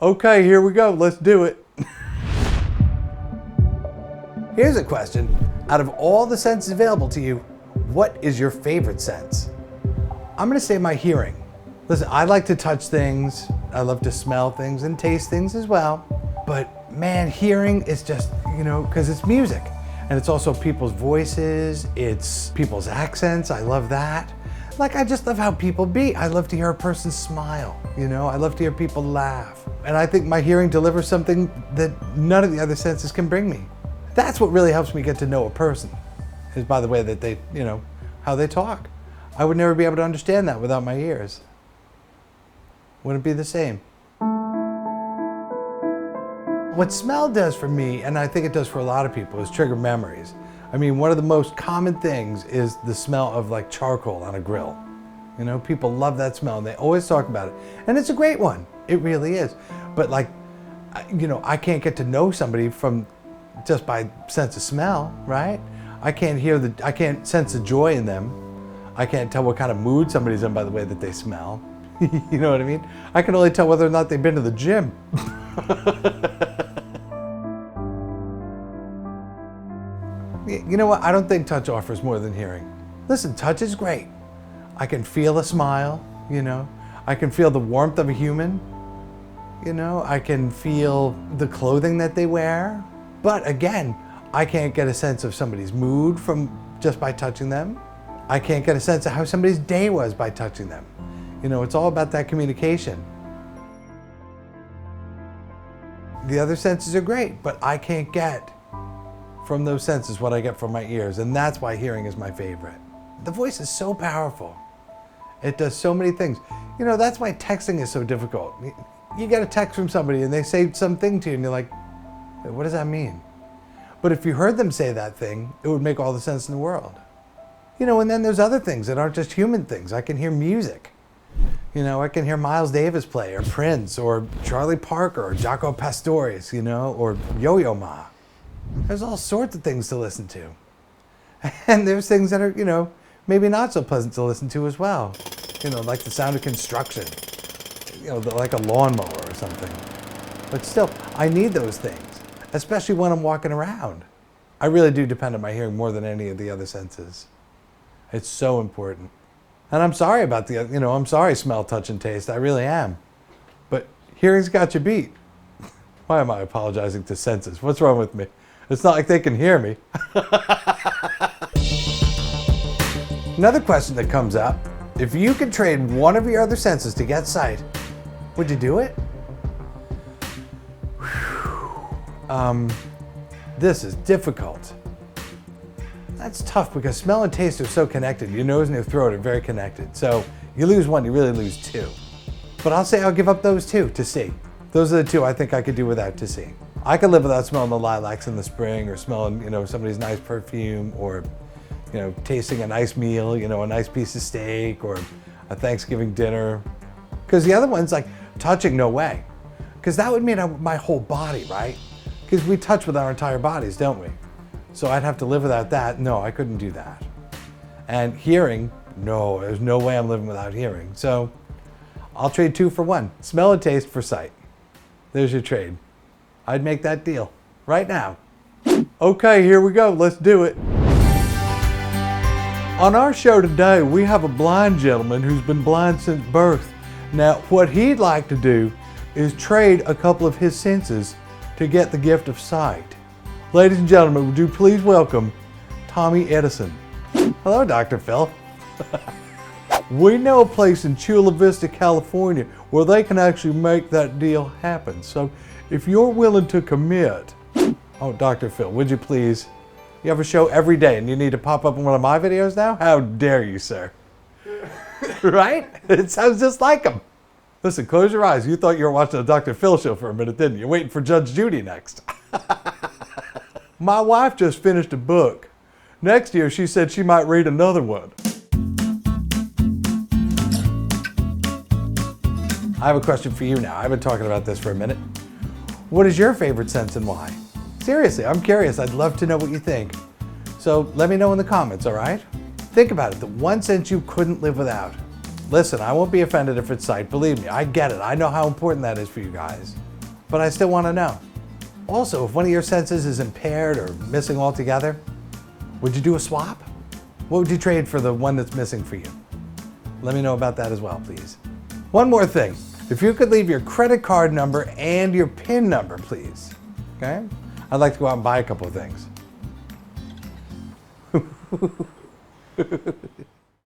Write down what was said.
Okay, here we go. Let's do it. Here's a question. Out of all the senses available to you, what is your favorite sense? I'm gonna say my hearing. Listen, I like to touch things. I love to smell things and taste things as well. But man, hearing is just, because it's music. And it's also people's voices, it's people's accents. I love that. I just love how people be. I love to hear a person smile, I love to hear people laugh. And I think my hearing delivers something that none of the other senses can bring me. That's what really helps me get to know a person, is by the way that they, how they talk. I would never be able to understand that without my ears. Wouldn't be the same. What smell does for me, and I think it does for a lot of people, is trigger memories. I mean, one of the most common things is the smell of charcoal on a grill. People love that smell and they always talk about it. And it's a great one, it really is. But I can't get to know somebody from just by sense of smell, right? I can't sense the joy in them. I can't tell what kind of mood somebody's in by the way that they smell. You know what I mean? I can only tell whether or not they've been to the gym. You know what? I don't think touch offers more than hearing. Listen, touch is great. I can feel a smile, I can feel the warmth of a human, I can feel the clothing that they wear. But again, I can't get a sense of somebody's mood from just by touching them. I can't get a sense of how somebody's day was by touching them. It's all about that communication. The other senses are great, but I can't get from those senses what I get from my ears, and that's why hearing is my favorite. The voice is so powerful. It does so many things. That's why texting is so difficult. You get a text from somebody and they say something to you and you're like, what does that mean? But if you heard them say that thing, it would make all the sense in the world. And then there's other things that aren't just human things. I can hear music. I can hear Miles Davis play, or Prince, or Charlie Parker, or Jaco Pastorius, or Yo-Yo Ma. There's all sorts of things to listen to. And there's things that are, maybe not so pleasant to listen to as well. Like the sound of construction, like a lawnmower or something. But still, I need those things, especially when I'm walking around. I really do depend on my hearing more than any of the other senses. It's so important. And I'm sorry about I'm sorry, smell, touch, and taste. I really am. But hearing's got you beat. Why am I apologizing to senses? What's wrong with me? It's not like they can hear me. Another question that comes up, if you could trade one of your other senses to get sight, would you do it? This is difficult. That's tough because smell and taste are so connected. Your nose and your throat are very connected. So you lose one, you really lose two. But I'll say I'll give up those two to see. Those are the two I think I could do without to see. I could live without smelling the lilacs in the spring, or smelling, somebody's nice perfume, or, tasting a nice meal, a nice piece of steak, or a Thanksgiving dinner. Because the other one's like touching, no way. Because that would mean my whole body, right? Because we touch with our entire bodies, don't we? So I'd have to live without that. No, I couldn't do that. And hearing, no, there's no way I'm living without hearing. So I'll trade two for one. Smell and taste for sight. There's your trade. I'd make that deal right now. Okay, here we go. Let's do it. On our show today, we have a blind gentleman who's been blind since birth. Now, what he'd like to do is trade a couple of his senses to get the gift of sight. Ladies and gentlemen, would you please welcome Tommy Edison. Hello, Dr. Phil. We know a place in Chula Vista, California, where they can actually make that deal happen. So if you're willing to commit, oh, Dr. Phil, would you please? You have a show every day and you need to pop up in one of my videos now? How dare you, sir? Right? It sounds just like him. Listen, close your eyes. You thought you were watching a Dr. Phil show for a minute, didn't you? Waiting for Judge Judy next. My wife just finished a book. Next year, she said she might read another one. I have a question for you now. I've been talking about this for a minute. What is your favorite sense and why? Seriously, I'm curious. I'd love to know what you think. So let me know in the comments, all right? Think about it. The one sense you couldn't live without. Listen, I won't be offended if it's sight. Believe me, I get it. I know how important that is for you guys. But I still want to know. Also, if one of your senses is impaired or missing altogether, would you do a swap? What would you trade for the one that's missing for you? Let me know about that as well, please. One more thing. If you could leave your credit card number and your PIN number, please. Okay? I'd like to go out and buy a couple of things.